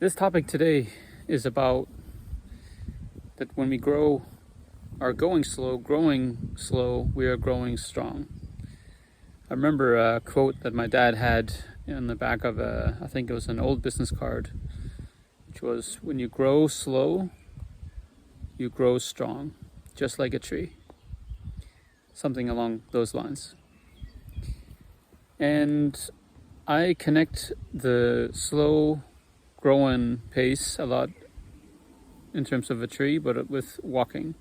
This topic today is about that when we are growing slow, we are growing strong. I remember a quote that my dad had in the back of I think it was an old business card, which was, when you grow slow, you grow strong, just like a tree. Something along those lines. And I connect the slow growing pace a lot in terms of a tree, but with walking.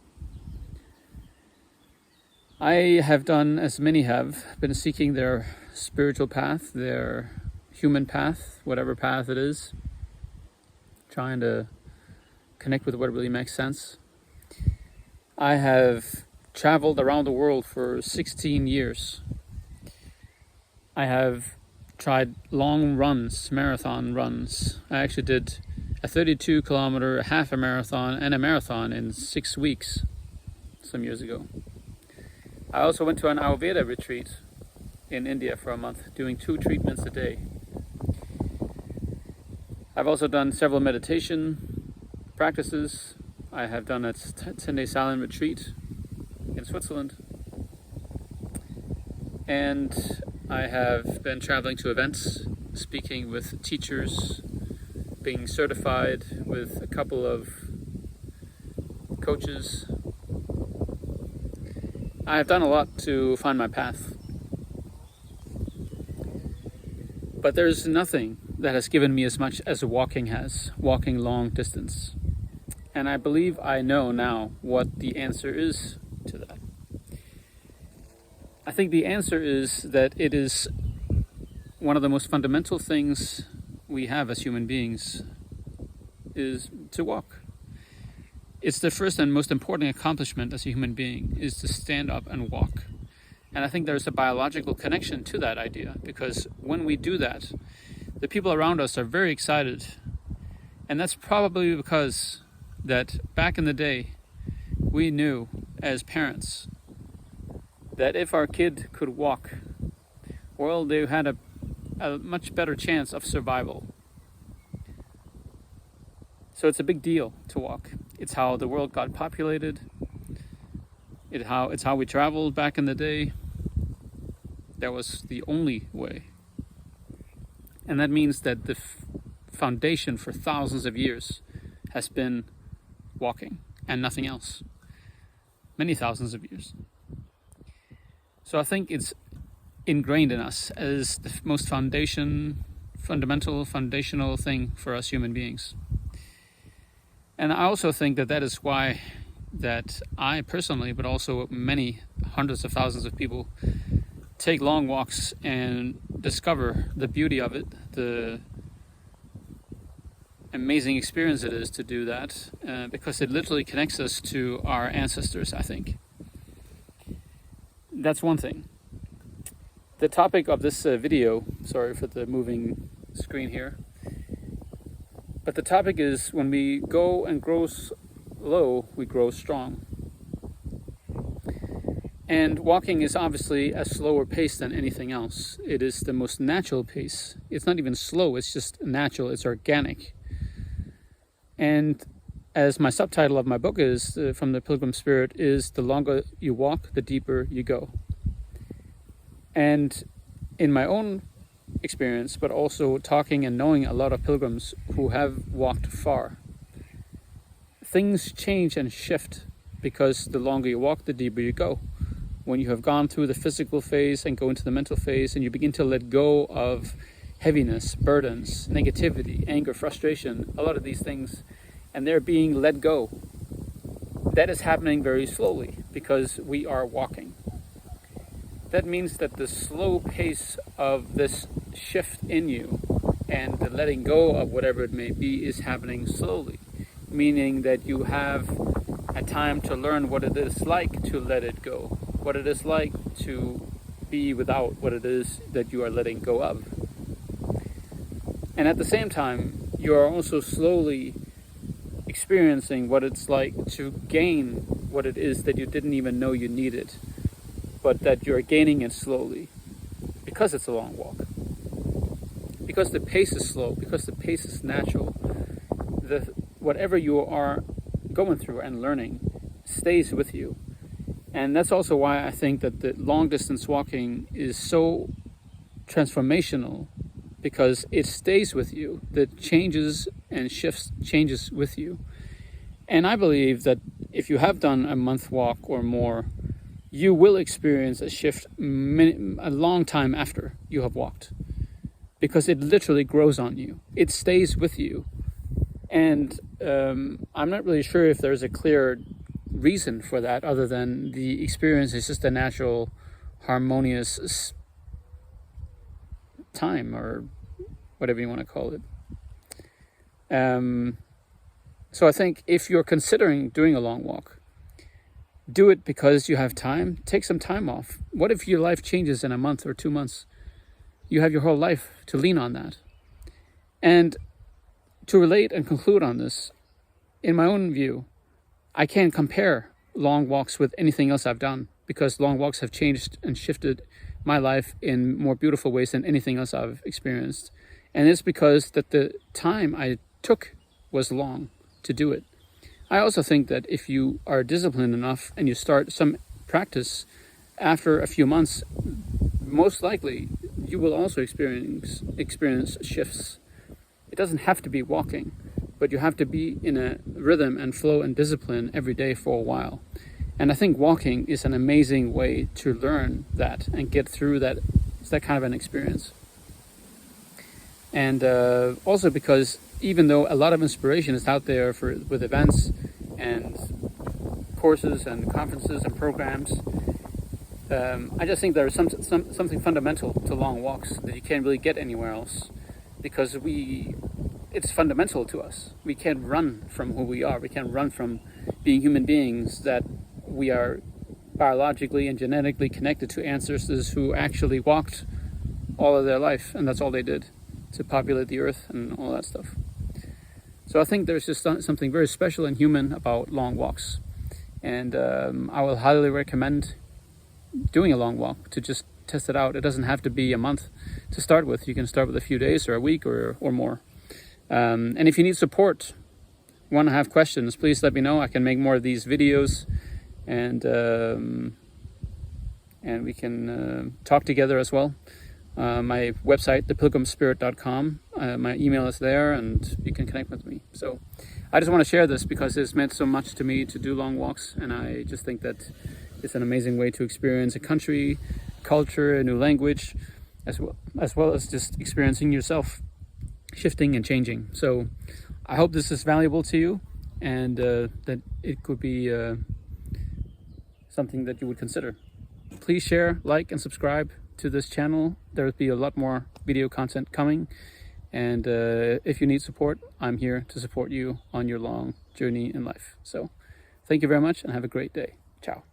I have done, as many have, been seeking their spiritual path, their human path, whatever path it is, trying to connect with what really makes sense. I have traveled around the world for 16 years. I have tried long runs, marathon runs. I actually did a 32 kilometer, half a marathon, and a marathon in 6 weeks some years ago. I also went to an Ayurveda retreat in India for a month, doing 2 treatments a day. I've also done several meditation practices. I have done a 10-day silent retreat in Switzerland. And I have been traveling to events, speaking with teachers, being certified with a couple of coaches. I have done a lot to find my path. But there's nothing that has given me as much as walking has, walking long distance. And I believe I know now what the answer is to that. I think the answer is that it is one of the most fundamental things we have as human beings is to walk. It's the first and most important accomplishment as a human being, is to stand up and walk. And I think there's a biological connection to that idea, because when we do that, the people around us are very excited. And that's probably because that back in the day, we knew as parents that if our kid could walk, well, they had a much better chance of survival. So it's a big deal to walk. It's how the world got populated. It's how we traveled back in the day. That was the only way. And that means that the foundation for thousands of years has been walking and nothing else. Many thousands of years. So I think it's ingrained in us as the most foundational thing for us human beings. And I also think that is why that I personally, but also many hundreds of thousands of people, take long walks and discover the beauty of it, the amazing experience it is to do that, because it literally connects us to our ancestors, I think. That's one thing. The topic of this video, sorry for the moving screen here, but the topic is, when we go and grow slow, we grow strong. And walking is obviously a slower pace than anything else. It is the most natural pace. It's not even slow, it's just natural, it's organic. And as my subtitle of my book is, from the Pilgrim Spirit, is the longer you walk, the deeper you go. And in my own experience, but also talking and knowing a lot of pilgrims who have walked far, things change and shift, because the longer you walk, the deeper you go. When you have gone through the physical phase and go into the mental phase, and you begin to let go of heaviness, burdens, negativity, anger, frustration, a lot of these things, and they're being let go. That is happening very slowly because we are walking. That means that the slow pace of this shift in you and the letting go of whatever it may be is happening slowly, meaning that you have a time to learn what it is like to let it go, what it is like to be without what it is that you are letting go of. And at the same time, you are also slowly experiencing what it's like to gain what it is that you didn't even know you needed, but that you're gaining it slowly because it's a long walk. Because the pace is slow, because the pace is natural, whatever you are going through and learning stays with you. And that's also why I think that the long distance walking is so transformational, because it stays with you. The changes and shifts changes with you. And I believe that if you have done a month walk or more, you will experience a shift a long time after you have walked, because it literally grows on you. It stays with you. And I'm not really sure if there's a clear reason for that, other than the experience is just a natural, harmonious time, or whatever you want to call it. So I think if you're considering doing a long walk, do it because you have time. Take some time off. What if your life changes in a month or 2 months? You have your whole life to lean on that. And to relate and conclude on this, in my own view, I can't compare long walks with anything else I've done, because long walks have changed and shifted my life in more beautiful ways than anything else I've experienced. And it's because that the time I took was long to do it. I also think that if you are disciplined enough and you start some practice, after a few months, most likely you will also experience shifts. It doesn't have to be walking, but you have to be in a rhythm and flow and discipline every day for a while. And I think walking is an amazing way to learn that and get through that kind of an experience. And also because even though a lot of inspiration is out there with events and courses and conferences and programs, I just think there is something fundamental to long walks that you can't really get anywhere else, because it's fundamental to us. We can't run from who we are. We can't run from being human beings, that we are biologically and genetically connected to ancestors who actually walked all of their life, and that's all they did to populate the earth and all that stuff. So I think there's just something very special and human about long walks. And I will highly recommend doing a long walk to just test it out. It doesn't have to be a month to start with. You can start with a few days or a week or more. And if you need support, want to have questions, please let me know. I can make more of these videos, and we can talk together as well. My website, thepilgrimspirit.com, my email is there, and you can connect with me. So I just want to share this because it's meant so much to me to do long walks, and I just think that it's an amazing way to experience a country, culture, a new language, as well as just experiencing yourself shifting and changing. So I hope this is valuable to you, and that it could be something that you would consider. Please share, like, and subscribe to this channel. There will be a lot more video content coming, and if you need support, I'm here to support you on your long journey in life. So thank you very much, and have a great day. Ciao.